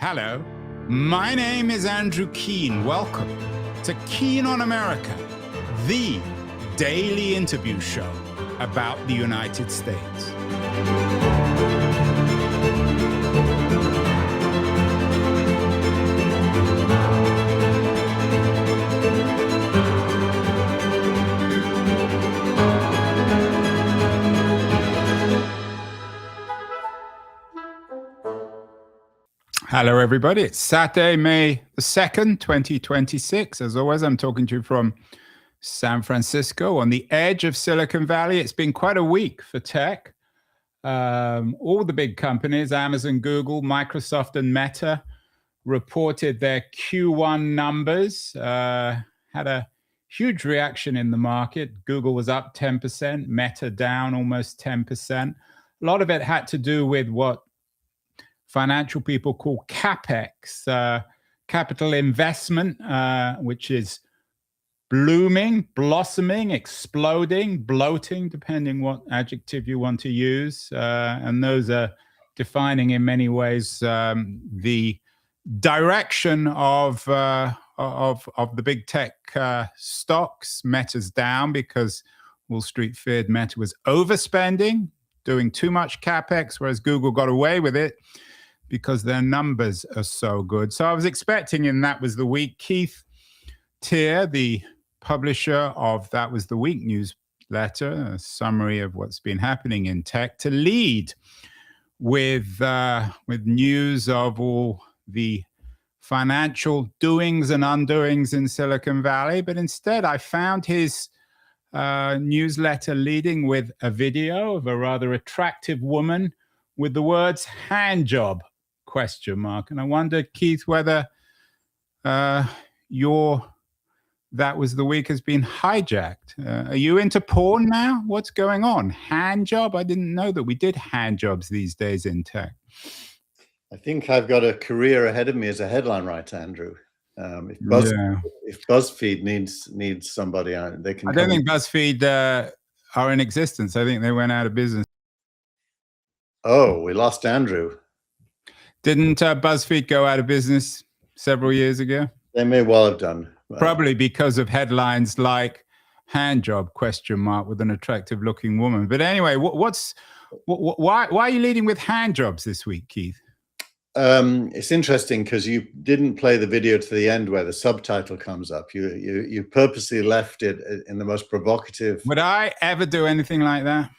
Hello, my name is Andrew Keen. Welcome to Keen on America, the daily interview show about the United States. Hello, everybody. It's Saturday, May the 2nd, 2026. As always, I'm talking to you from San Francisco on the edge of Silicon Valley. It's been quite a week for tech. All the big companies, Amazon, Google, Microsoft, and Meta, reported their Q1 numbers, had a huge reaction in the market. Google was up 10%, Meta down almost 10%. A lot of it had to do with what financial people call CapEx, capital investment, which is blooming, blossoming, exploding, bloating, depending what adjective you want to use. And those are defining in many ways the direction of the big tech stocks. Meta's down because Wall Street feared Meta was overspending, doing too much CapEx, whereas Google got away with it because their numbers are so good. So I was expecting, and That Was the Week, Keith Teare, the publisher of That Was the Week newsletter, a summary of what's been happening in tech, to lead with news of all the financial doings and undoings in Silicon Valley. But instead, I found his newsletter leading with a video of a rather attractive woman with the words "hand job?" ? And I wondered, Keith, whether your That Was the Week has been hijacked. Are you into porn now? What's going on? Hand job? I didn't know that we did hand jobs these days in tech. I think I've got a career ahead of me as a headline writer, Andrew. If BuzzFeed needs somebody, they can. I don't think BuzzFeed are in existence. I think they went out of business. Oh, we lost Andrew. Didn't BuzzFeed go out of business several years ago? They may well have done. Probably because of headlines like "hand job?" with an attractive looking woman. But anyway, why are you leading with hand jobs this week, Keith? It's interesting because you didn't play the video to the end where the subtitle comes up. You purposely left it in the most provocative. Would I ever do anything like that?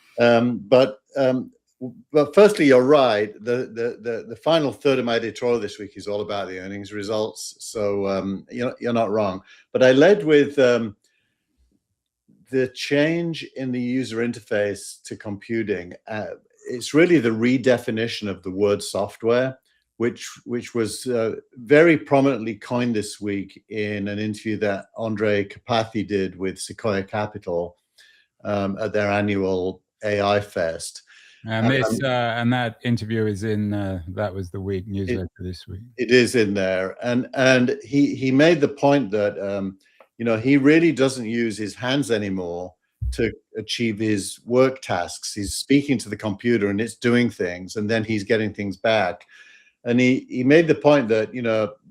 But firstly, you're right. The final third of my editorial this week is all about the earnings results. So you're not wrong. But I led with the change in the user interface to computing. It's really the redefinition of the word software, which was very prominently coined this week in an interview that Andrej Karpathy did with Sequoia Capital at their annual AI Fest. And that interview is in That Was the Week newsletter this week. It is in there, and he made the point that he really doesn't use his hands anymore to achieve his work tasks. He's speaking to the computer and it's doing things, and then he's getting things back. And he made the point that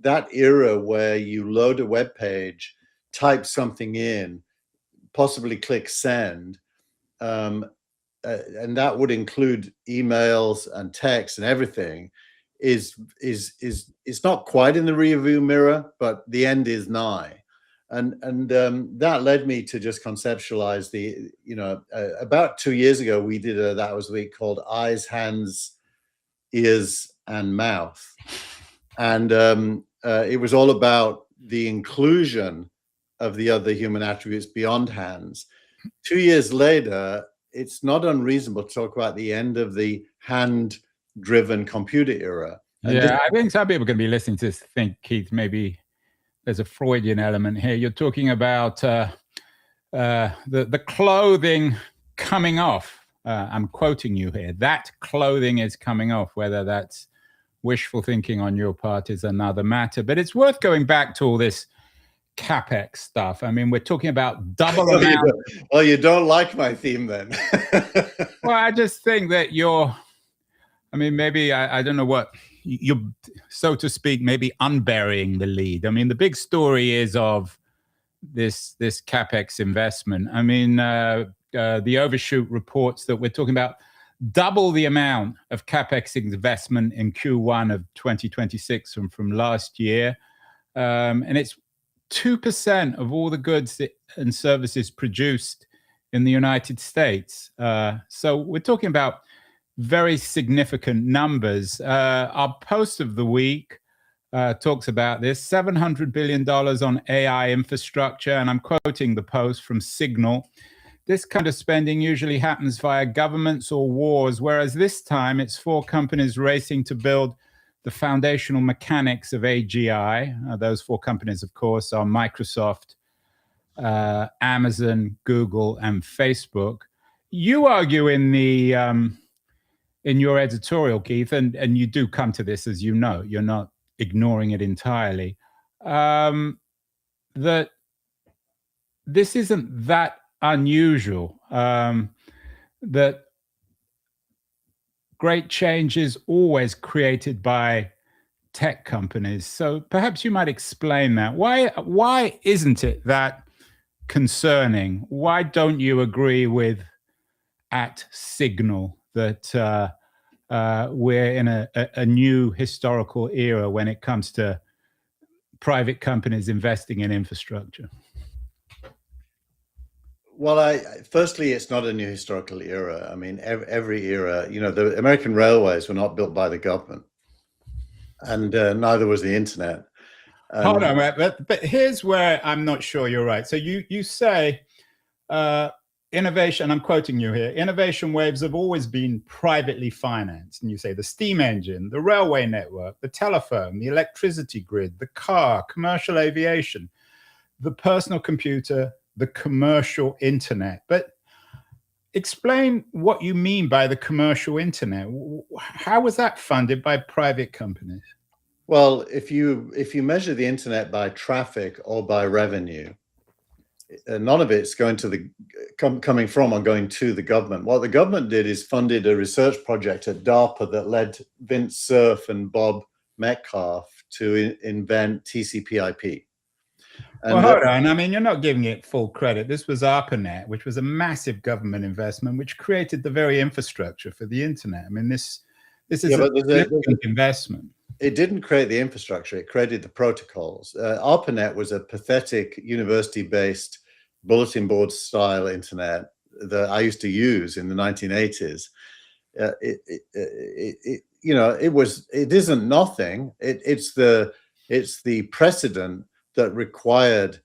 that era where you load a web page, type something in, possibly click send. And that would include emails and text and everything, is not quite in the rearview mirror, but the end is nigh. And that led me to just conceptualize about 2 years ago, we did a That Was the Week called Eyes, Hands, Ears, and Mouth. And it was all about the inclusion of the other human attributes beyond hands. 2 years later, it's not unreasonable to talk about the end of the hand-driven computer era. And I think some people are going to be listening to this think, Keith, maybe there's a Freudian element here. You're talking about the clothing coming off. I'm quoting you here. That clothing is coming off. Whether that's wishful thinking on your part is another matter. But it's worth going back to all this CapEx stuff. I mean, we're talking about double amount. Well, you don't like my theme then. Well, I just think that maybe I don't know what you're, so to speak, maybe unburying the lead. I mean, the big story is of this capex investment. I mean, the Overshoot reports that we're talking about double the amount of capex investment in Q1 of 2026 from last year, and it's 2% of all the goods and services produced in the United States. So we're talking about very significant numbers. Our post of the week talks about this, $700 billion on AI infrastructure. And I'm quoting the post from Signal. This kind of spending usually happens via governments or wars, whereas this time it's for companies racing to build the foundational mechanics of AGI. Those four companies, of course, are Microsoft, Amazon, Google, and Facebook. You argue in your editorial, Keith, and you do come to this, as you know, you're not ignoring it entirely, that this isn't that unusual, that great change is always created by tech companies. So perhaps you might explain that. Why isn't it that concerning? Why don't you agree with @Signal that we're in a new historical era when it comes to private companies investing in infrastructure? Well, firstly, it's not a new historical era. I mean, every era, the American railways were not built by the government, and neither was the internet. Hold on, but here's where I'm not sure you're right. So you say innovation, I'm quoting you here, innovation waves have always been privately financed. And you say the steam engine, the railway network, the telephone, the electricity grid, the car, commercial aviation, the personal computer, the commercial internet. But explain what you mean by the commercial internet. How was that funded by private companies? Well, if you measure the internet by traffic or by revenue, none of it's going to coming from or going to the government. What the government did is funded a research project at DARPA that led Vint Cerf and Bob Metcalfe to invent TCP/IP. Well, hold on. I mean, you're not giving it full credit. This was ARPANET, which was a massive government investment, which created the very infrastructure for the internet. I mean, this is a significant investment. It didn't create the infrastructure. It created the protocols. ARPANET was a pathetic university-based bulletin board style internet that I used to use in the 1980s. It isn't nothing. It's the precedent that required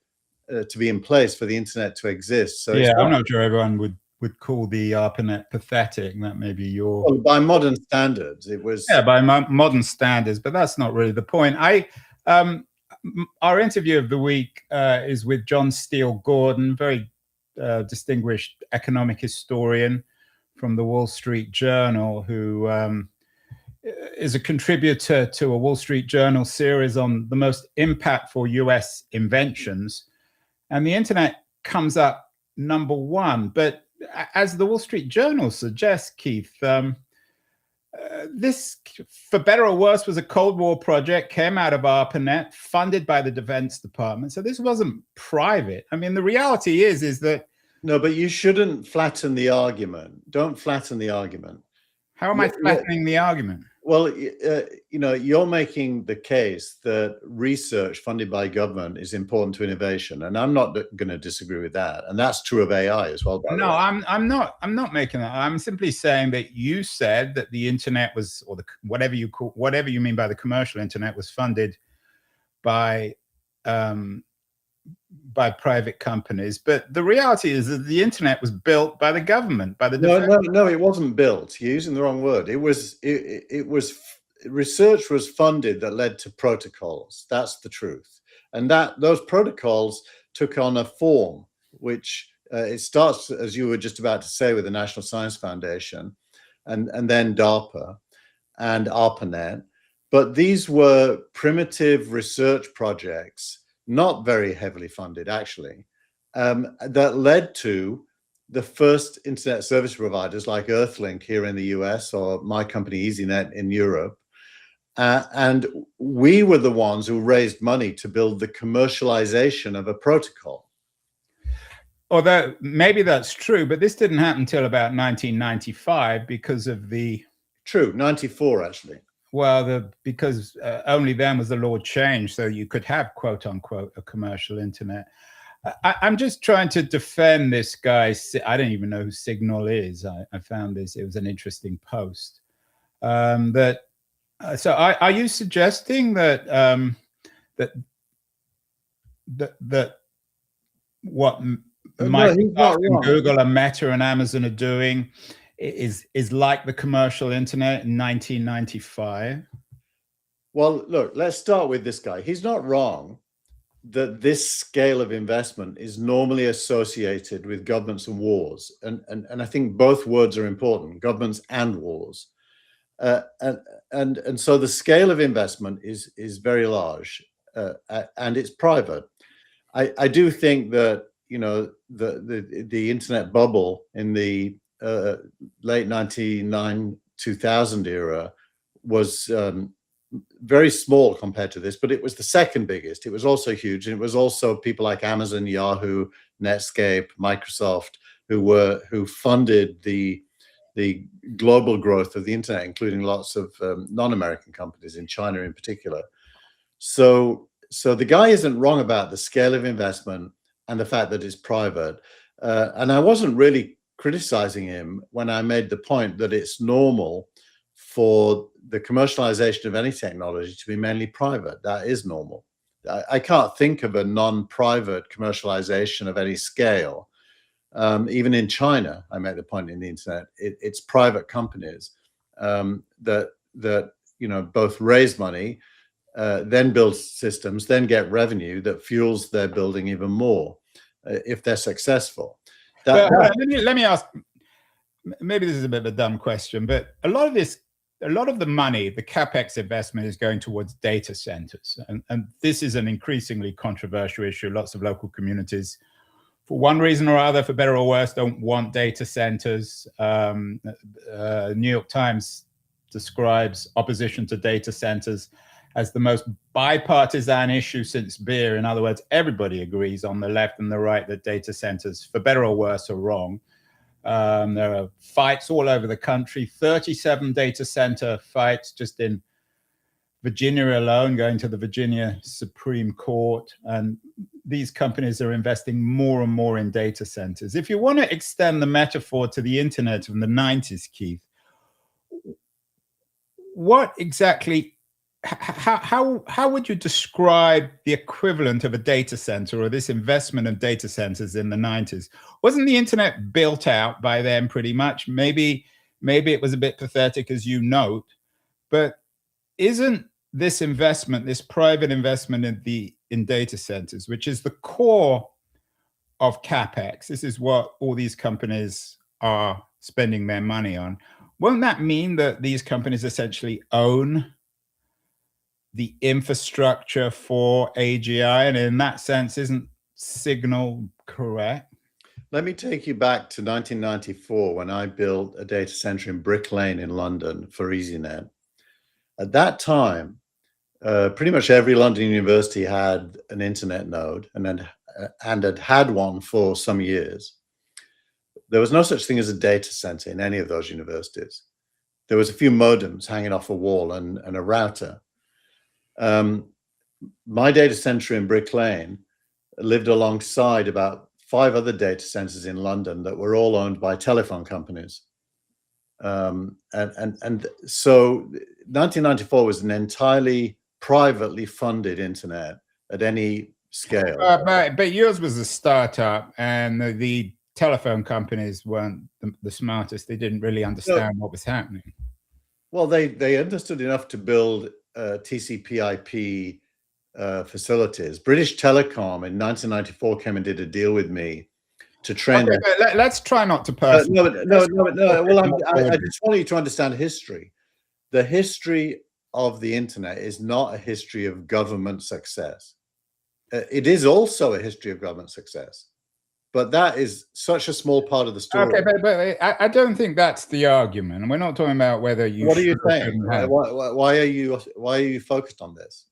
to be in place for the internet to exist. So yeah, I'm not sure everyone would call the ARPANET pathetic. That may be your... Well, by modern standards, it was... Yeah, by modern standards, but that's not really the point. Our interview of the week is with John Steele Gordon, very distinguished economic historian from the Wall Street Journal, who is a contributor to a Wall Street Journal series on the most impactful US inventions. And the internet comes up number one. But as the Wall Street Journal suggests, Keith, this, for better or worse, was a Cold War project, came out of ARPANET, funded by the Defense Department. So this wasn't private. I mean, the reality is that... No, but you shouldn't flatten the argument. Don't flatten the argument. How am I flattening the argument? Well, you're making the case that research funded by government is important to innovation, and I'm not going to disagree with that. And that's true of AI as well. No, I'm not making that. I'm simply saying that you said that the internet was, or whatever you mean by the commercial internet, was funded by private companies. But the reality is that the internet was built by the government, by the No, it wasn't built. You're using the wrong word. It was research was funded that led to protocols. That's the truth. And those protocols took on a form, which it starts, as you were just about to say, with the National Science Foundation, and then DARPA and ARPANET. But these were primitive research projects, not very heavily funded, actually, that led to the first internet service providers like Earthlink here in the US, or my company EasyNet in Europe. and we were the ones who raised money to build the commercialization of a protocol. Although maybe that's true, but this didn't happen until about 1995 because of the... True, 94 actually. Well, because only then was the law changed, so you could have, quote unquote, a commercial internet. I'm just trying to defend this guy. I don't even know who Signal is. I found this. It was an interesting post. So are you suggesting that that what Microsoft and Google and Meta and Amazon are doing is like the commercial internet in 1995? Well, look, let's start with this guy. He's not wrong that this scale of investment is normally associated with governments and wars. And I think both words are important, governments and wars. And so the scale of investment is very large, and it's private. I do think that, you know, the internet bubble in the late 99, 2000 era was very small compared to this, but it was the second biggest. It was also huge, and it was also people like Amazon, Yahoo, Netscape, Microsoft who funded the global growth of the internet, including lots of non-American companies in China in particular. So the guy isn't wrong about the scale of investment and the fact that it's private. And I wasn't really criticizing him when I made the point that it's normal for the commercialization of any technology to be mainly private. That is normal. I can't think of a non-private commercialization of any scale. Even in China, I make the point in the internet, it's private companies that you know, both raise money, then build systems, then get revenue that fuels their building even more if they're successful. Let me ask, maybe this is a bit of a dumb question, but a lot of the money, the CapEx investment, is going towards data centers. And this is an increasingly controversial issue. Lots of local communities, for one reason or other, for better or worse, don't want data centers. New York Times describes opposition to data centers as the most bipartisan issue since beer. In other words, everybody agrees on the left and the right that data centers, for better or worse, are wrong. There are fights all over the country, 37 data center fights just in Virginia alone, going to the Virginia Supreme Court. And these companies are investing more and more in data centers. If you want to extend the metaphor to the internet of the 90s, Keith, what exactly, how would you describe the equivalent of a data center or this investment in data centers in the 90s? Wasn't the internet built out by then pretty much? Maybe it was a bit pathetic, as you note, but isn't this investment, this private investment in data centers, which is the core of CapEx, this is what all these companies are spending their money on, won't that mean that these companies essentially own the infrastructure for AGI? And in that sense, isn't Signal correct? Let me take you back to 1994 when I built a data center in Brick Lane in London for EasyNet. At that time, pretty much every London university had an internet node and had one for some years. There was no such thing as a data center in any of those universities. There was a few modems hanging off a wall and a router. My data center in Brick Lane lived alongside about 5 other data centers in London that were all owned by telephone companies. And so 1994 was an entirely privately funded internet at any scale. But yours was a startup, and the telephone companies weren't the smartest. They didn't really understand what was happening. Well, they understood enough to build TCP/IP facilities. British Telecom in 1994 came and did a deal with me to train. Okay, but let's try not to personalize. No. Well, I just want you to understand history. The history of the internet is not a history of government success. It is also a history of government success. but that is such a small part of the story. Okay, but I don't think that's the argument. And we're not talking about whether you. What are you saying? Why are you focused on this?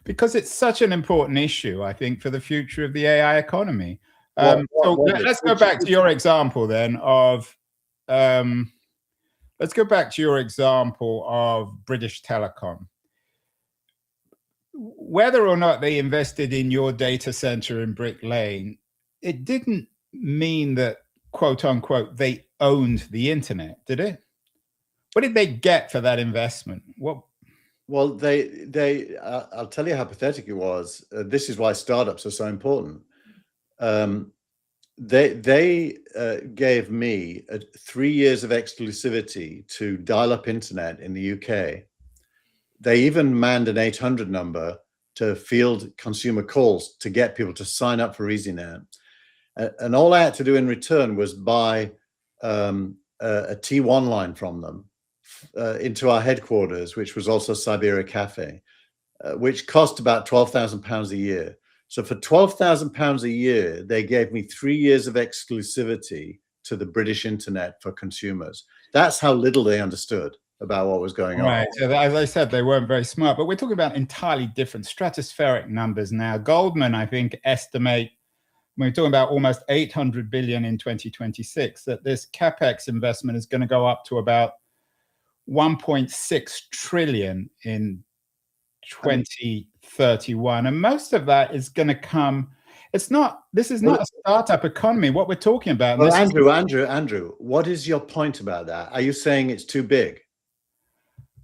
Because it's such an important issue, I think, for the future of the AI economy. Let's go back to your example then of. Let's go back to your example of British Telecom. Whether or not they invested in your data center in Brick Lane, it didn't mean that, quote unquote, they owned the internet, did it? What did they get for that investment? Well, I'll tell you how pathetic it was. This is why startups are so important. They gave me 3 years of exclusivity to dial-up internet in the UK. They even manned an 800 number to field consumer calls to get people to sign up for EasyNet. And all I had to do in return was buy a T1 line from them into our headquarters, which was also Siberia Cafe, which cost about £12,000 a year. So for £12,000 a year, they gave me 3 years of exclusivity to the British internet for consumers. That's how little they understood about what was going on. Right. So as I said, they weren't very smart, but we're talking about entirely different stratospheric numbers now. Goldman, I think, estimate, when we're talking about almost 800 billion in 2026, that this CapEx investment is going to go up to about 1.6 trillion in 2031. And most of that is going to come. This is not a startup economy. What we're talking about. Well, Andrew, what is your point about that? Are you saying it's too big?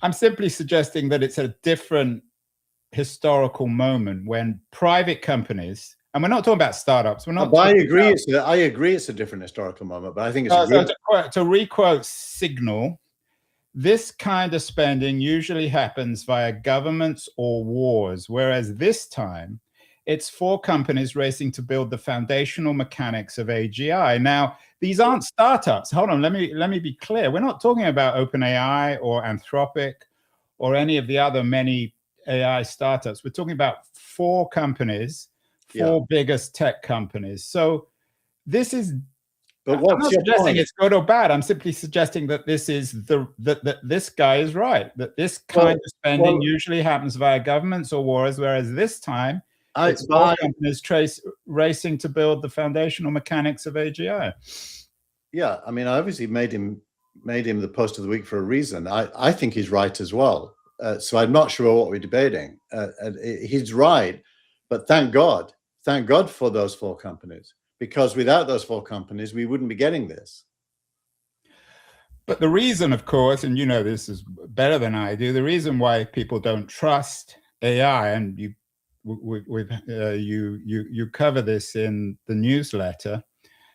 I'm simply suggesting that it's a different historical moment when private companies, and we're not talking about startups. We're not. I agree it's a different historical moment, but I think it's to requote Signal. This kind of spending usually happens via governments or wars, whereas this time it's for companies racing to build the foundational mechanics of AGI. Now, these aren't startups. Hold on, let me be clear. We're not talking about OpenAI or Anthropic or any of the other many AI startups. We're talking about four companies, four biggest tech companies. So this is. But what's I'm not your suggesting point? It's good or bad. I'm simply suggesting that this is that this guy is right. That this kind of spending usually happens via governments or wars, whereas this time it's all companies racing to build the foundational mechanics of AGI. Yeah, I mean, I obviously made him the post of the week for a reason. I think he's right as well. So I'm not sure what we're debating. He's right, but thank God for those four companies. Because without those four companies, we wouldn't be getting this. But the reason, of course, and you know this is better than I do, the reason why people don't trust AI, and you cover this in the newsletter,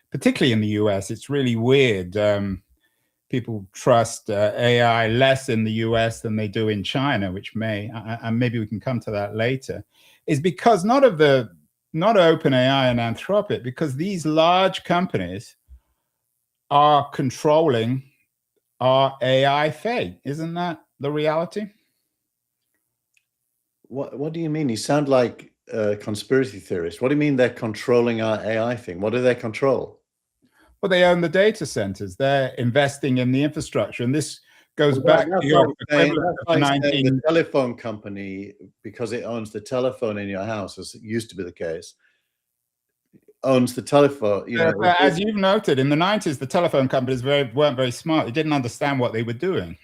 particularly in the US, it's really weird. People trust AI less in the US than they do in China, which and maybe we can come to that later, is because not OpenAI and Anthropic, because these large companies are controlling our AI fate. Isn't that the reality? What do you mean? You sound like a conspiracy theorist. What do you mean they're controlling our AI thing? What do they control? Well, they own the data centers. They're investing in the infrastructure. And this goes back to your equivalent of the telephone company, because it owns the telephone in your house, as it used to be the case, owns the telephone. As you've noted, in the 90s, the telephone companies weren't very smart. They didn't understand what they were doing.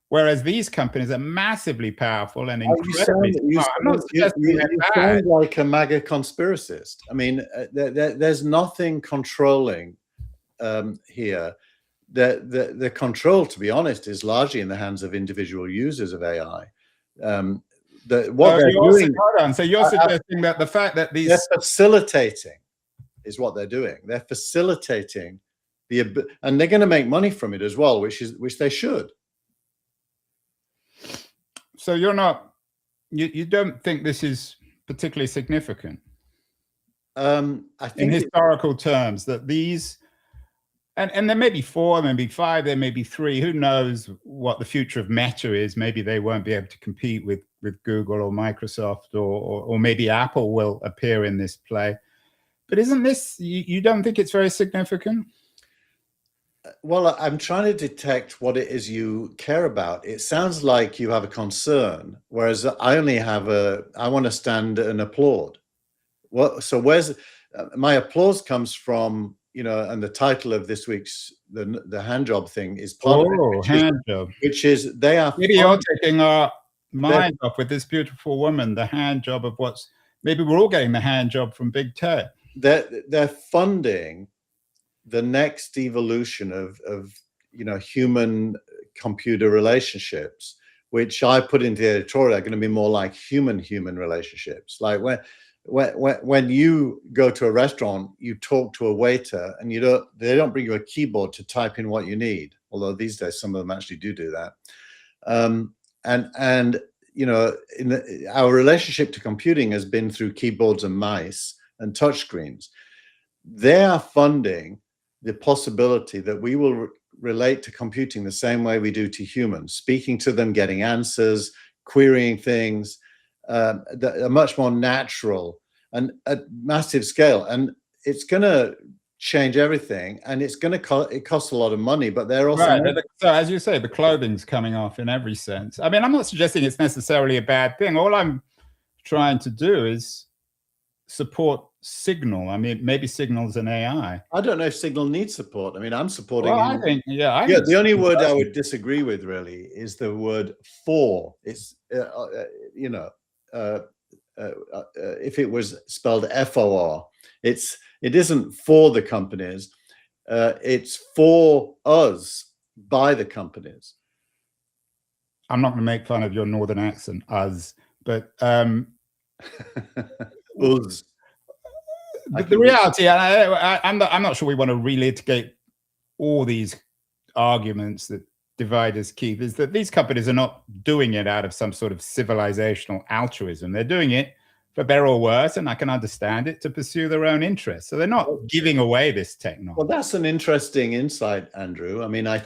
Whereas these companies are massively powerful and incredibly smart. You sound like a MAGA conspiracist. I mean, there's nothing controlling here. The control, to be honest, is largely in the hands of individual users of AI. Hold on. So you're suggesting that the fact that they're facilitating is what they're doing. They're facilitating and they're going to make money from it as well, which they should. So you don't think this is particularly significant? I think in historical terms, that these, and there may be four, there may be five, there may be three. Who knows what the future of Meta is? Maybe they won't be able to compete with Google or Microsoft, or maybe Apple will appear in this play. But isn't this, you don't think it's very significant? Well, I'm trying to detect what it is you care about. It sounds like you have a concern, whereas I only have I want to stand and applaud. So where's my applause comes from, and the title of this week's the hand job thing is part of it, hand job. Which is they are. Maybe you're taking our mind off with this beautiful woman, the hand job of maybe we're all getting the hand job from big tech. They're funding the next evolution of human computer relationships, which I put into the editorial are going to be more like human relationships. Like when you go to a restaurant, you talk to a waiter, and they don't bring you a keyboard to type in what you need. Although these days some of them actually do that. Our relationship to computing has been through keyboards and mice and touchscreens. They are funding the possibility that we will relate to computing the same way we do to humans, speaking to them, getting answers, querying things, that are much more natural and at massive scale. And it's going to change everything, and it's going to it costs a lot of money, but they're also right. So as you say, the clothing's coming off in every sense. I mean, I'm not suggesting it's necessarily a bad thing. All I'm trying to do is support Signal. I mean, maybe Signal's an AI. I don't know if Signal needs support. I mean, I'm supporting. Well, I think, yeah. The only word I would disagree with really is the word for. It's if it was spelled FOR, it isn't for the companies. It's for us by the companies. I'm not going to make fun of your northern accent, us, but us. The reality, I'm not sure we want to relitigate all these arguments that divide us, Keith, is that these companies are not doing it out of some sort of civilizational altruism. They're doing it, for better or worse, and I can understand it, to pursue their own interests. So they're not giving away this technology. Well, that's an interesting insight, Andrew. I mean, I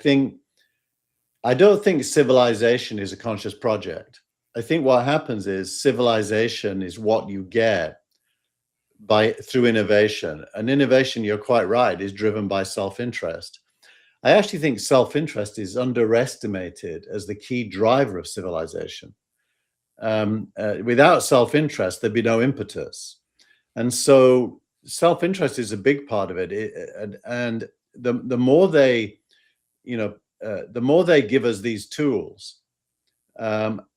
don't think civilization is a conscious project. I think what happens is civilization is what you get through innovation. And innovation, you're quite right, is driven by self-interest. I actually think self-interest is underestimated as the key driver of civilization. Without self-interest, there'd be no impetus. And so self-interest is a big part of it. And the more they give us these tools,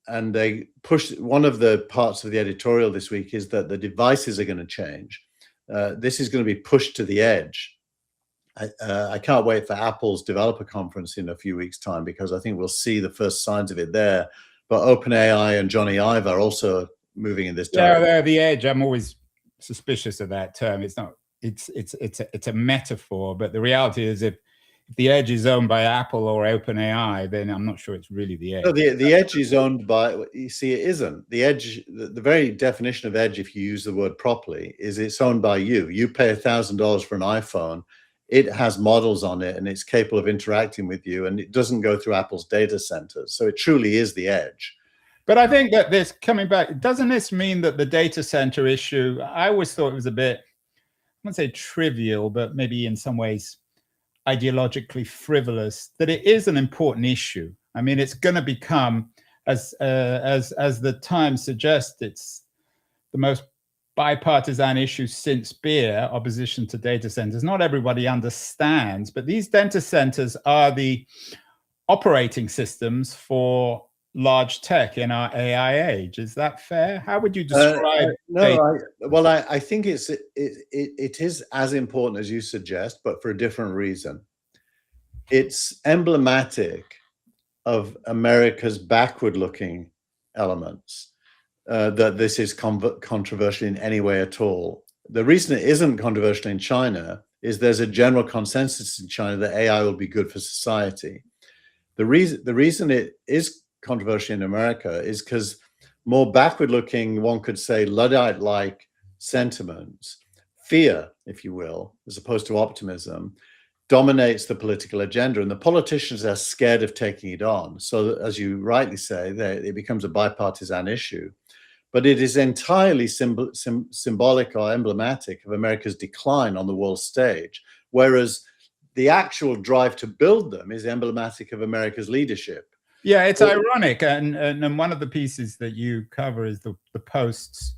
and they push, one of the parts of the editorial this week is that the devices are going to change. This is going to be pushed to the edge. I can't wait for Apple's developer conference in a few weeks' time, because I think we'll see the first signs of it there. But OpenAI and Johnny Ive are also moving in this direction. Yeah, the edge. I'm always suspicious of that term. It's not. It's a metaphor, but the reality is, if the edge is owned by Apple or OpenAI, then I'm not sure it's really the edge. No, the edge is owned by, you see, it isn't. The edge, the very definition of edge, if you use the word properly, is it's owned by you. You pay $1,000 for an iPhone. It has models on it, and it's capable of interacting with you, and it doesn't go through Apple's data centers. So it truly is the edge. But I think that this, coming back, doesn't this mean that the data center issue, I always thought it was a bit, I wouldn't say trivial, but maybe in some ways ideologically frivolous, that it is an important issue. I mean, it's going to become, as the Times suggests, it's the most bipartisan issue since Beer, opposition to data centers. Not everybody understands, but these data centers are the operating systems for large tech in our AI age. Is that fair? How would you describe? I think it is as important as you suggest, but for a different reason. It's emblematic of America's backward-looking elements. That this is controversial in any way at all. The reason it isn't controversial in China is there's a general consensus in China that AI will be good for society. The reason it is controversial in America is because more backward-looking, one could say Luddite-like sentiments, fear, if you will, as opposed to optimism, dominates the political agenda, and the politicians are scared of taking it on. So, as you rightly say, it becomes a bipartisan issue. but it is entirely symbolic or emblematic of America's decline on the world stage, whereas the actual drive to build them is emblematic of America's leadership. Yeah, it's ironic, and one of the pieces that you cover is the Post's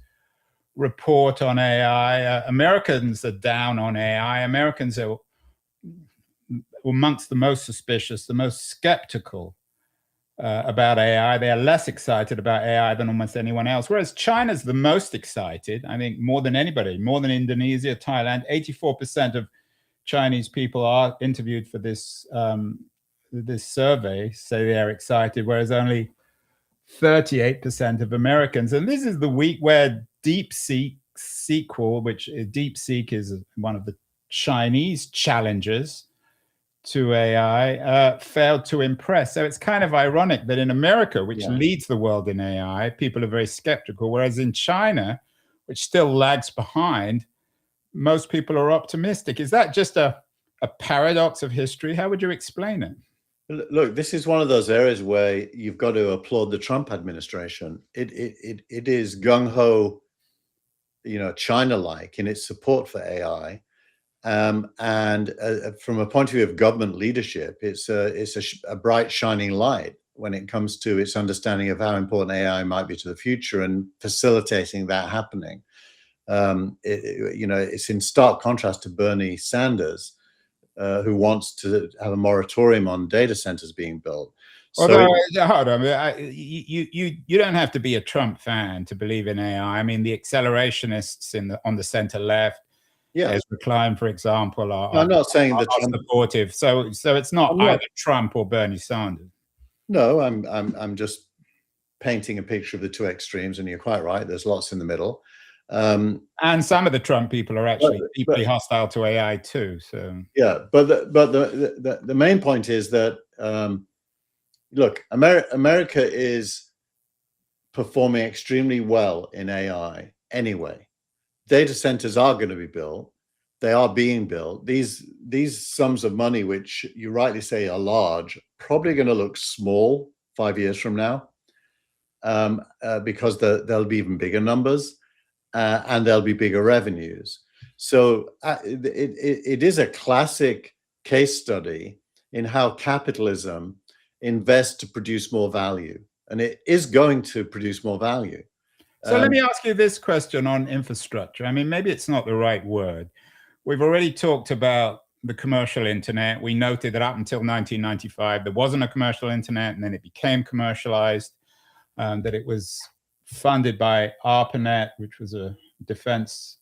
report on AI. Americans are down on AI. Americans are amongst the most suspicious, the most skeptical about AI. They are less excited about AI than almost anyone else, whereas China's the most excited, I think, more than anybody, more than Indonesia, Thailand. 84% of Chinese people are interviewed for this this survey say they're excited, whereas only 38% of Americans. And this is the week where DeepSeek sequel, which DeepSeek is one of the Chinese challengers to AI, failed to impress. So it's kind of ironic that in America, which leads the world in AI, people are very skeptical, whereas in China, which still lags behind, most people are optimistic. Is that just a paradox of history? How would you explain it? Look, this is one of those areas where you've got to applaud the Trump administration. It is gung-ho, China-like in its support for AI. And from a point of view of government leadership, it's a bright, shining light when it comes to its understanding of how important AI might be to the future and facilitating that happening. It's in stark contrast to Bernie Sanders, who wants to have a moratorium on data centers being built. Although, hold on, you don't have to be a Trump fan to believe in AI. I mean, the accelerationists on the center left, as Recline, for example, I'm not saying that Trump supportive. So it's not either Trump or Bernie Sanders. No, I'm just painting a picture of the two extremes, and you're quite right. There's lots in the middle. And some of the Trump people are actually deeply hostile to AI too. So but the main point is that look, America is performing extremely well in AI anyway. Data centers are going to be built. They are being built. These sums of money, which you rightly say are large, probably going to look small 5 years from now, because there'll be even bigger numbers. And there'll be bigger revenues. So it is a classic case study in how capitalism invests to produce more value. And it is going to produce more value. So let me ask you this question on infrastructure. I mean, maybe it's not the right word. We've already talked about the commercial internet. We noted that up until 1995, there wasn't a commercial internet, and then it became commercialized, that it was funded by ARPANET, which was a defense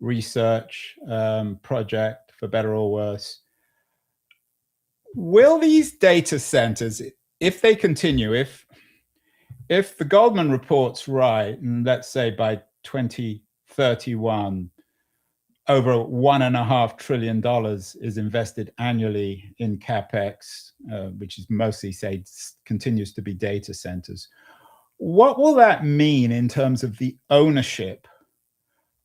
research project, for better or worse. Will these data centers, if they continue, if the Goldman report's right, and let's say by 2031, over $1.5 trillion is invested annually in CapEx, which is mostly, say, continues to be data centers. What will that mean in terms of the ownership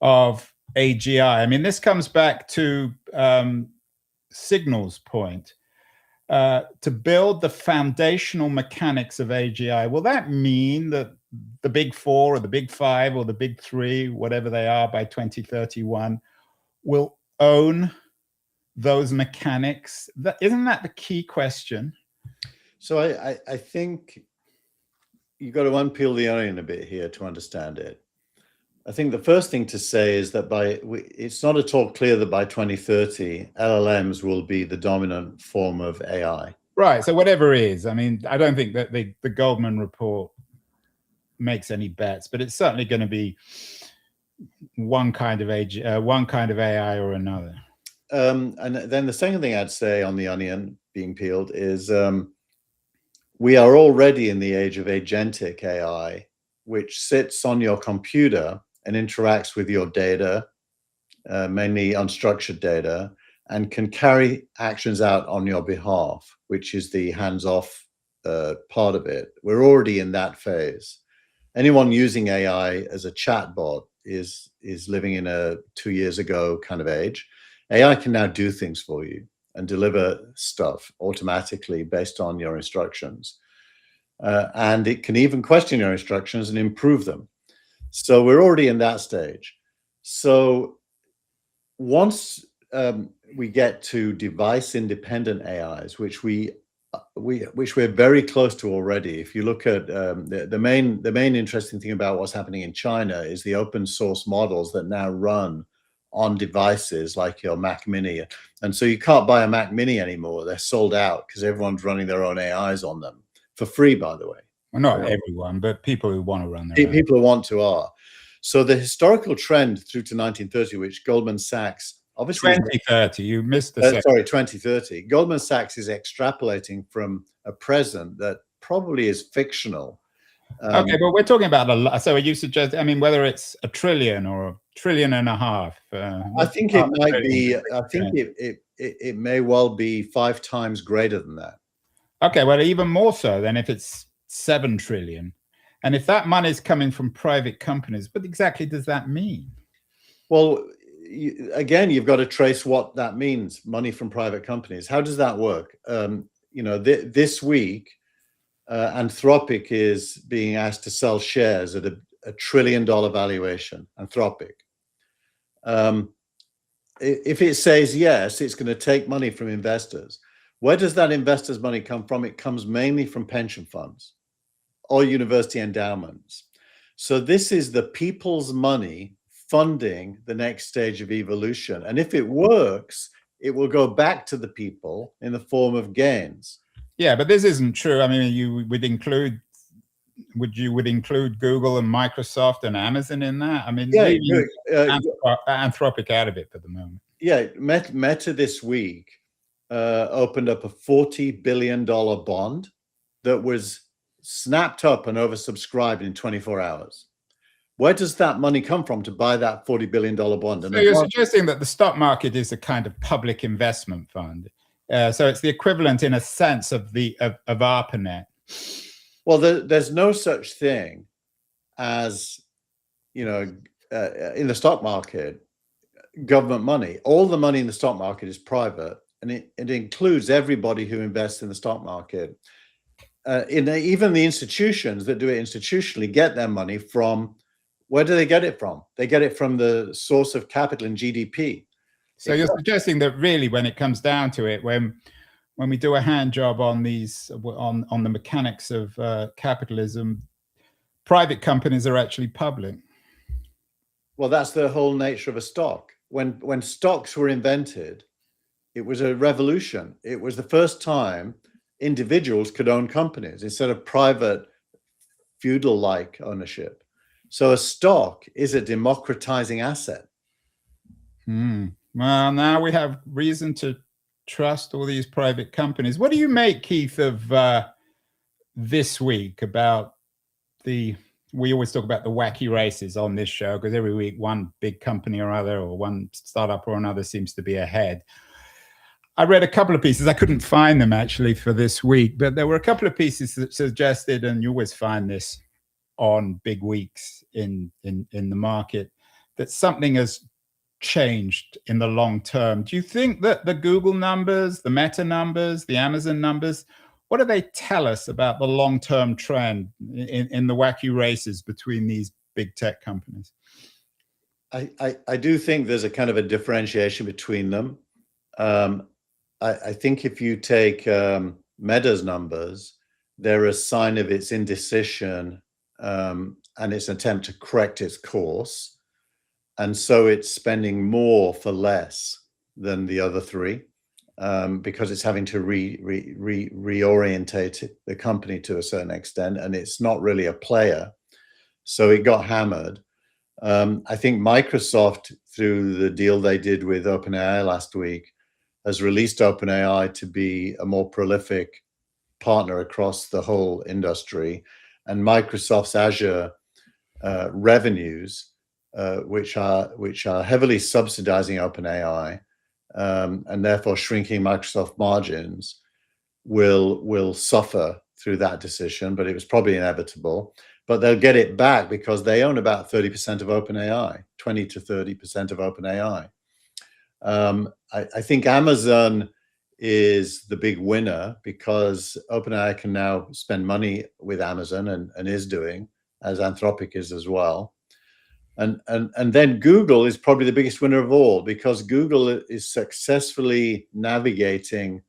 of AGI? I mean, this comes back to Signal's point. To build the foundational mechanics of AGI, will that mean that the big four or the big five or the big three, whatever they are by 2031, will own those mechanics? Isn't that the key question? So I think you've got to unpeel the onion a bit here to understand it. I think the first thing to say is that it's not at all clear that by 2030, LLMs will be the dominant form of AI. Right. So whatever it is, I mean, I don't think that the Goldman report makes any bets, but it's certainly going to be one kind of AI or another. And then the second thing I'd say on the onion being peeled is we are already in the age of agentic AI, which sits on your computer and interacts with your data, mainly unstructured data, and can carry actions out on your behalf, which is the hands-off part of it. We're already in that phase. Anyone using AI as a chatbot is living in a 2 years ago kind of age. AI can now do things for you and deliver stuff automatically based on your instructions. And it can even question your instructions and improve them. So we're already in that stage. So once we get to device-independent AIs, which we're very close to already. If you look at the main interesting thing about what's happening in China is the open source models that now run on devices like your Mac Mini, and so you can't buy a Mac Mini anymore. They're sold out because everyone's running their own AIs on them for free, by the way. Well, not everyone, but people who want to run their own. People who want to are. So the historical trend through to 1930, which Goldman Sachs obviously 2030, you missed the sorry, 2030. Goldman Sachs is extrapolating from a present that probably is fictional. Okay, but we're talking about a lot. So are you suggesting, I mean, whether it's $1 trillion or $1.5 trillion? I think it might be, I think it may well be 5 times greater than that. Okay, well, even more so than if it's 7 trillion. And if that money is coming from private companies, what exactly does that mean? Well, again, you've got to trace what that means, money from private companies. How does that work? This week, Anthropic is being asked to sell shares at a $1 trillion valuation. Anthropic. If it says yes, it's going to take money from investors. Where does that investors' money come from? It comes mainly from pension funds or university endowments. So this is the people's money funding the next stage of evolution. And if it works, it will go back to the people in the form of gains. Yeah, but this isn't true. I mean, you would include Google and Microsoft and Amazon in that? I mean, Anthropic out of it for the moment. Yeah, Meta this week opened up a $40 billion bond that was snapped up and oversubscribed in 24 hours. Where does that money come from to buy that $40 billion bond? So you're suggesting that the stock market is a kind of public investment fund. So it's the equivalent, in a sense, of ARPANET. Well, there's no such thing as, in the stock market, government money. All the money in the stock market is private, and it includes everybody who invests in the stock market. Even the institutions that do it institutionally get their money from, where do they get it from? They get it from the source of capital in GDP. So you're suggesting that really, when it comes down to it, when we do a hand job on these, on the mechanics of capitalism, private companies are actually public. Well, that's the whole nature of a stock. When stocks were invented, it was a revolution. It was the first time individuals could own companies instead of private feudal-like ownership. So a stock is a democratizing asset. Well, now we have reason to trust all these private companies. What do you make, Keith, of this week about we always talk about the wacky races on this show, because every week one big company or other, or one startup or another, seems to be ahead. I read a couple of pieces. I couldn't find them actually for this week, but there were a couple of pieces that suggested, and you always find this on big weeks in the market, that something has changed in the long term. Do you think that the Google numbers, the Meta numbers, the Amazon numbers, what do they tell us about the long-term trend in the wacky races between these big tech companies? I do think there's a kind of a differentiation between them. I think if you take Meta's numbers, they're a sign of its indecision and its attempt to correct its course. And so it's spending more for less than the other three, because it's having to reorientate the company to a certain extent, and it's not really a player. So it got hammered. I think Microsoft, through the deal they did with OpenAI last week, has released OpenAI to be a more prolific partner across the whole industry. And Microsoft's Azure revenues, which are heavily subsidizing OpenAI, and therefore shrinking Microsoft margins, will suffer through that decision, but it was probably inevitable. But they'll get it back because they own about 30% of OpenAI, 20 to 30% of OpenAI. I think Amazon is the big winner because OpenAI can now spend money with Amazon and is doing, as Anthropic is as well. And then Google is probably the biggest winner of all, because Google is successfully navigating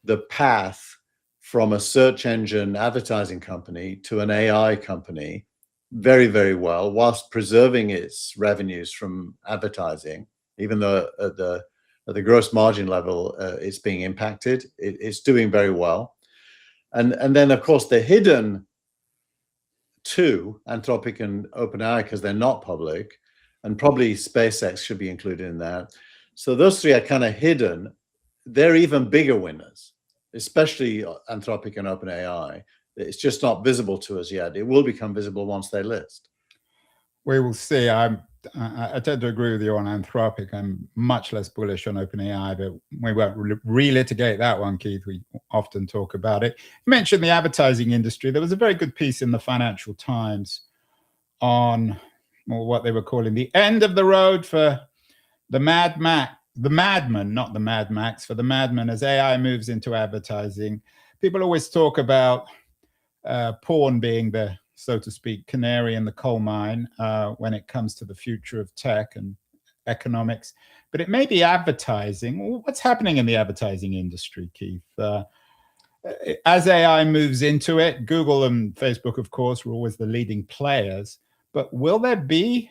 the path from a search engine advertising company to an AI company very, very well, whilst preserving its revenues from advertising, even though at the gross margin level it's being impacted. It's doing very well. And then, of course, the hidden two, Anthropic and OpenAI, because they're not public, and probably SpaceX should be included in that. So those three are kind of hidden. They're even bigger winners, especially Anthropic and OpenAI. It's just not visible to us yet. It will become visible once they list. We will see. I tend to agree with you on Anthropic. I'm much less bullish on OpenAI, but we won't relitigate that one, Keith. We often talk about it. You mentioned the advertising industry. There was a very good piece in the Financial Times on what they were calling the end of the road for the madman, not the Mad Max, for the madman as AI moves into advertising. People always talk about porn being the, so to speak, canary in the coal mine when it comes to the future of tech and economics. But it may be advertising. What's happening in the advertising industry, Keith? As AI moves into it, Google and Facebook, of course, were always the leading players. But will there be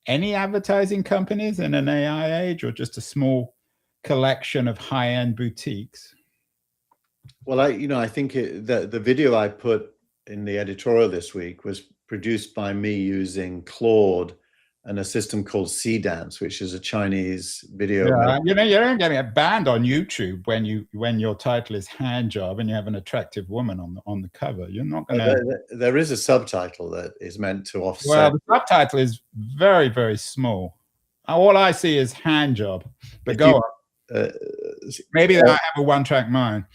any advertising companies in an AI age, or just a small collection of high-end boutiques? Well, I think the video I put in the editorial this week was produced by me using Claude and a system called Cdance, which is a Chinese video. Yeah, you don't get a banned on YouTube when your title is hand job and you have an attractive woman on the cover. You're not going to. There is a subtitle that is meant to offset. Well, the subtitle is very, very small. All I see is hand job. But go on. Maybe I have a one-track mind.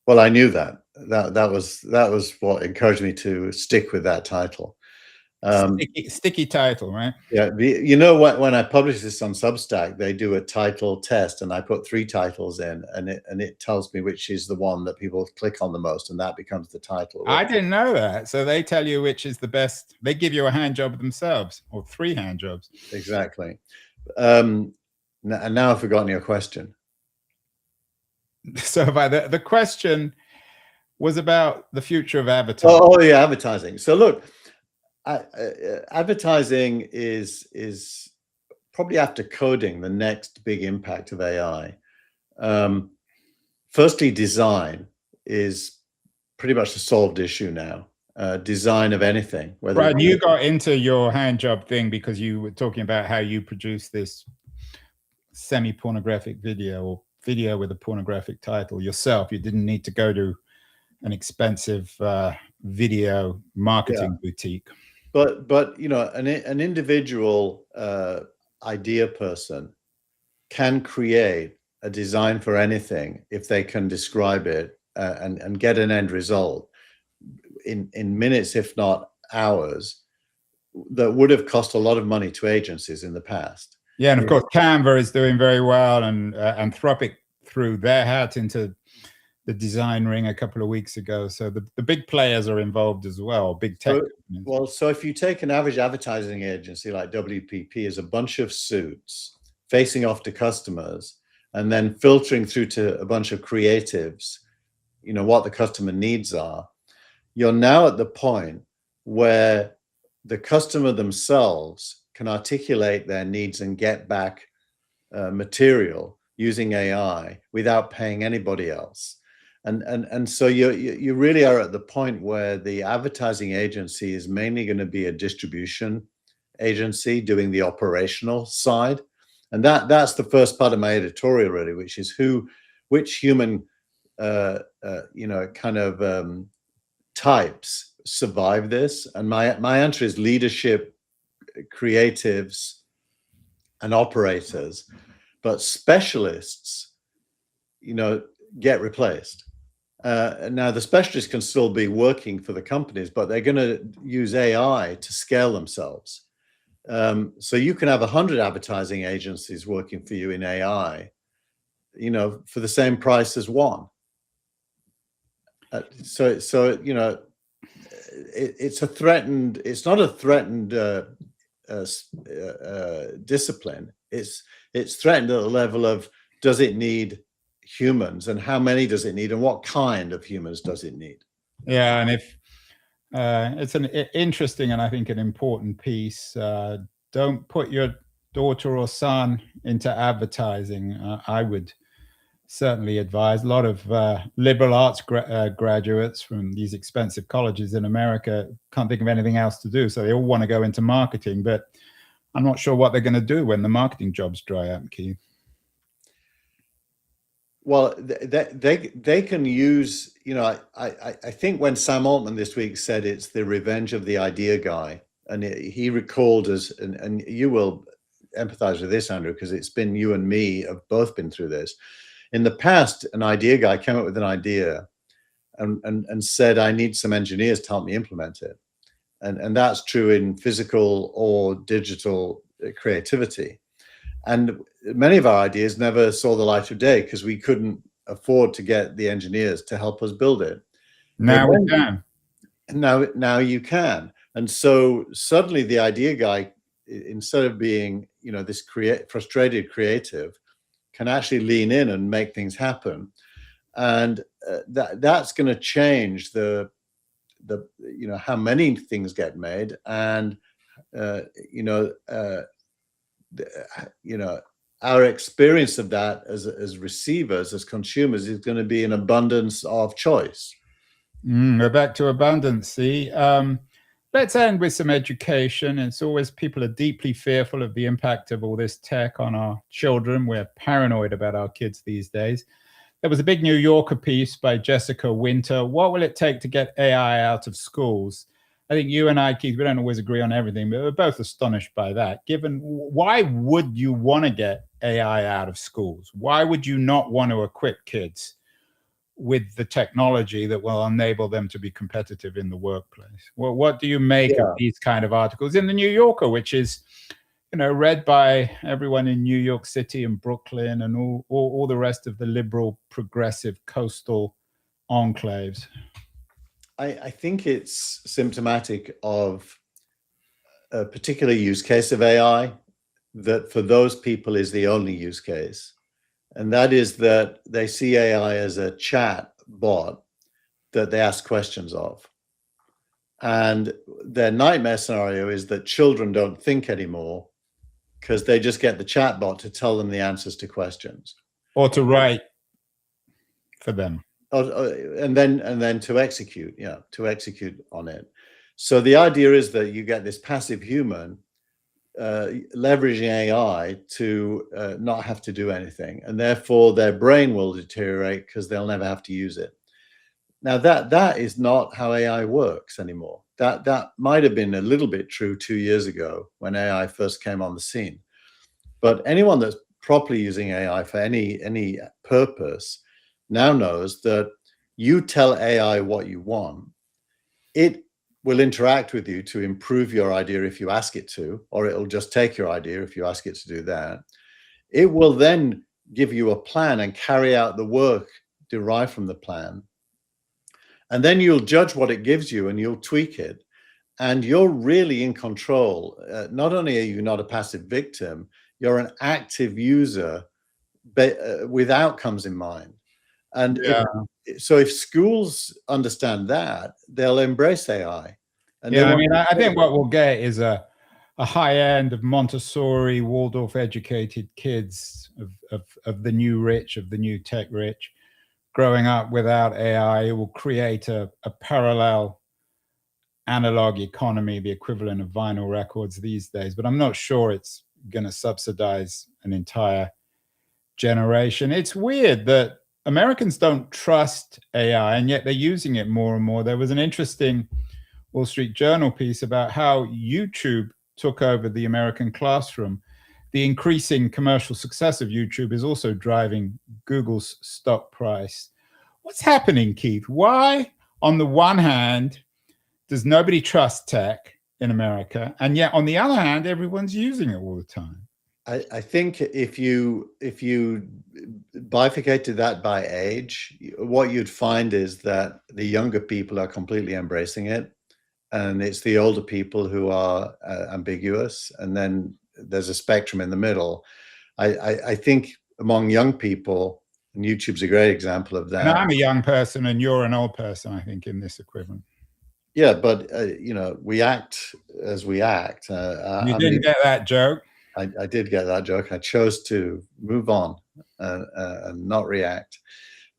Well, I knew that. That was what encouraged me to stick with that title. Sticky title, right? Yeah. When I publish this on Substack, they do a title test, and I put 3 titles in, and it tells me which is the one that people click on the most, and that becomes the title. I didn't know that. So they tell you which is the best. They give you a hand job themselves, or 3 hand jobs. Exactly. And now I've forgotten your question. So the question was about the future of advertising. Oh yeah, advertising. So look, advertising is probably, after coding, the next big impact of AI. Firstly, design is pretty much a solved issue now. Design of anything. Right, you got into your hand job thing because you were talking about how you produce this semi-pornographic video, or video with a pornographic title yourself. You didn't need to go to an expensive video marketing boutique. But an individual idea person can create a design for anything if they can describe it and get an end result in minutes, if not hours, that would have cost a lot of money to agencies in the past. Yeah, and of course, Canva is doing very well, and Anthropic threw their hat into the design ring a couple of weeks ago. So the big players are involved as well, big tech companies. Well, so if you take an average advertising agency like WPP as a bunch of suits facing off to customers and then filtering through to a bunch of creatives, what the customer needs are, you're now at the point where the customer themselves can articulate their needs and get back material using AI without paying anybody else. And so you really are at the point where the advertising agency is mainly going to be a distribution agency doing the operational side. And that's the first part of my editorial, really, which is which human types survive this. And my answer is leadership, creatives, and operators. But specialists, get replaced. Now, the specialists can still be working for the companies, but they're going to use AI to scale themselves. So you can have 100 advertising agencies working for you in AI, for the same price as one. It's a threatened. It's not a threatened discipline. It's threatened at the level of, does it need humans, and how many does it need, and what kind of humans does it need? Yeah, and if it's an interesting and I think an important piece. Don't put your daughter or son into advertising. I would certainly advise. A lot of liberal arts graduates from these expensive colleges in America can't think of anything else to do, so they all want to go into marketing. But I'm not sure what they're going to do when the marketing jobs dry up, Keith. Well, they can use, I think when Sam Altman this week said it's the revenge of the idea guy, and he recalled us, and you will empathize with this, Andrew, because it's been, you and me have both been through this. In the past, an idea guy came up with an idea and said, I need some engineers to help me implement it. And that's true in physical or digital creativity. And many of our ideas never saw the light of day because we couldn't afford to get the engineers to help us build it. Now we can. Now you can. And so suddenly the idea guy, instead of being, this frustrated creative, can actually lean in and make things happen. And that's going to change the how many things get made, and our experience of that as receivers, as consumers, is going to be an abundance of choice. We're back to abundance. See, let's end with some education. It's always, people are deeply fearful of the impact of all this tech on our children. We're paranoid about our kids these days. There was a big New Yorker piece by Jessica Winter. What will it take to get AI out of schools? I think you and I, Keith, we don't always agree on everything, but we're both astonished by that. Given, why would you want to get AI out of schools? Why would you not want to equip kids with the technology that will enable them to be competitive in the workplace? Well, what do you make of these kind of articles in the New Yorker, which is, read by everyone in New York City and Brooklyn and all the rest of the liberal, progressive, coastal enclaves? I think it's symptomatic of a particular use case of AI that for those people is the only use case. And that is that they see AI as a chat bot that they ask questions of. And their nightmare scenario is that children don't think anymore because they just get the chat bot to tell them the answers to questions. Or to write for them. And then to execute, to execute on it. So the idea is that you get this passive human leveraging AI to not have to do anything, and therefore their brain will deteriorate because they'll never have to use it. Now that is not how AI works anymore. That might have been a little bit true 2 years ago when AI first came on the scene, but anyone that's properly using AI for any purpose now knows that you tell AI what you want, it will interact with you to improve your idea if you ask it to, or it'll just take your idea if you ask it to do that. It will then give you a plan and carry out the work derived from the plan. And then you'll judge what it gives you and you'll tweak it. And you're really in control. Not only are you not a passive victim, you're an active user with outcomes in mind. And if schools understand that, they'll embrace AI. And I think what we'll get is a high end of Montessori, Waldorf educated kids of the new rich, of the new tech rich, growing up without AI. It will create a parallel analog economy, the equivalent of vinyl records these days. But I'm not sure it's going to subsidize an entire generation. It's weird that Americans don't trust AI, and yet they're using it more and more. There was an interesting Wall Street Journal piece about how YouTube took over the American classroom. The increasing commercial success of YouTube is also driving Google's stock price. What's happening, Keith? Why, on the one hand, does nobody trust tech in America, and yet on the other hand, everyone's using it all the time? I think if you bifurcated that by age, what you'd find is that the younger people are completely embracing it, and it's the older people who are ambiguous, and then there's a spectrum in the middle. I think among young people, and YouTube's a great example of that. And I'm a young person and you're an old person, I think, in this equivalent. Yeah, but we act as we act. You didn't get that joke. I did get that joke. I chose to move on and not react.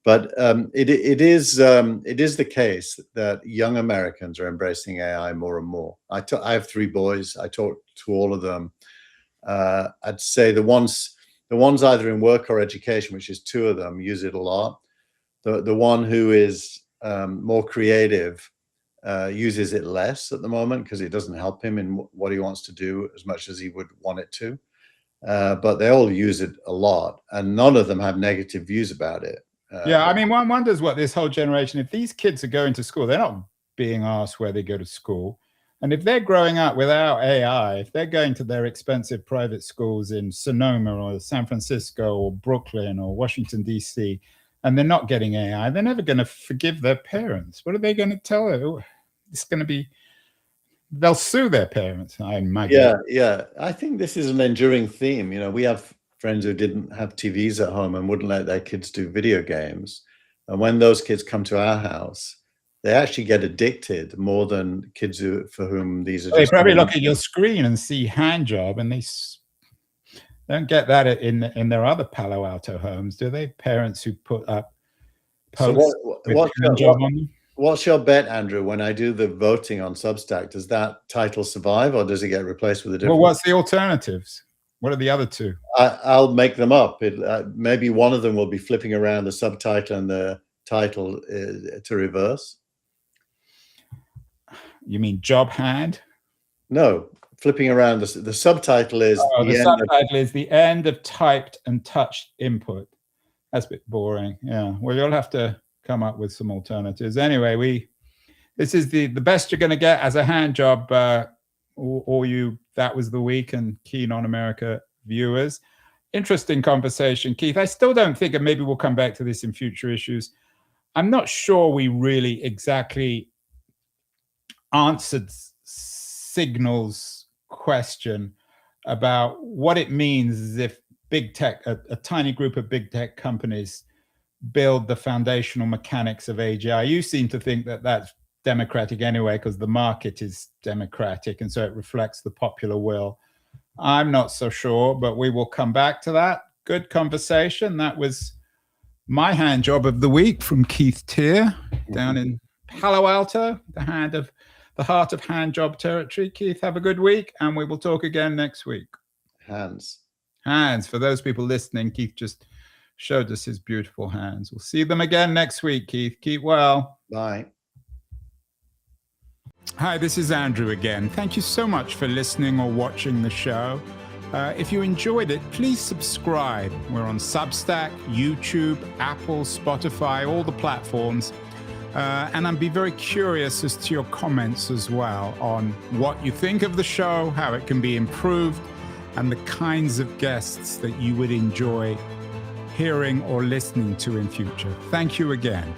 But it is the case that young Americans are embracing AI more and more. I have 3 boys. I talk to all of them. I'd say the ones either in work or education, which is 2 of them, use it a lot. The one who is more creative uses it less at the moment because it doesn't help him in what he wants to do as much as he would want it to. But they all use it a lot, and none of them have negative views about it. Yeah, I mean, one wonders what this whole generation, if these kids are going to school, they're not being asked where they go to school. And if they're growing up without AI, if they're going to their expensive private schools in Sonoma or San Francisco or Brooklyn or Washington, D.C., and they're not getting AI, they're never going to forgive their parents. What are they going to tell her? It's going to be, they'll sue their parents, I imagine. Yeah. I think this is an enduring theme. We have friends who didn't have TVs at home and wouldn't let their kids do video games. And when those kids come to our house, they actually get addicted more than kids for whom these are. They probably look at your screen and see hand job, and they don't get that in their other Palo Alto homes, do they? Parents who put up posts with hand job on them. What's your bet, Andrew? When I do the voting on Substack, does that title survive or does it get replaced with a different? Well, what's the alternatives? What are the other 2? I'll make them up. Maybe one of them will be flipping around the subtitle and the title to reverse. You mean job hand? No, flipping around. The subtitle is is the end of typed and touched input. That's a bit boring. Yeah. Well, you'll have to come up with some alternatives. Anyway, this is the best you're going to get as a hand job. That was the week, and Keen on America viewers. Interesting conversation, Keith. I still don't think, and maybe we'll come back to this in future issues, I'm not sure we really exactly answered Signal's question about what it means if big tech, a tiny group of big tech companies build the foundational mechanics of AGI. You seem to think that that's democratic anyway, because the market is democratic, and so it reflects the popular will. I'm not so sure, but we will come back to that. Good conversation. That was my hand job of the week from Keith Teare down in Palo Alto, the heart of hand job territory. Keith, have a good week, and we will talk again next week. Hands. For those people listening, Keith just showed us his beautiful hands. We'll see them again next week, Keith. Keep well. Bye. Hi, this is Andrew again. Thank you so much for listening or watching the show. If you enjoyed it, please subscribe. We're on Substack, YouTube, Apple, Spotify, all the platforms. And I'd be very curious as to your comments as well on what you think of the show, how it can be improved, and the kinds of guests that you would enjoy hearing or listening to in future. Thank you again.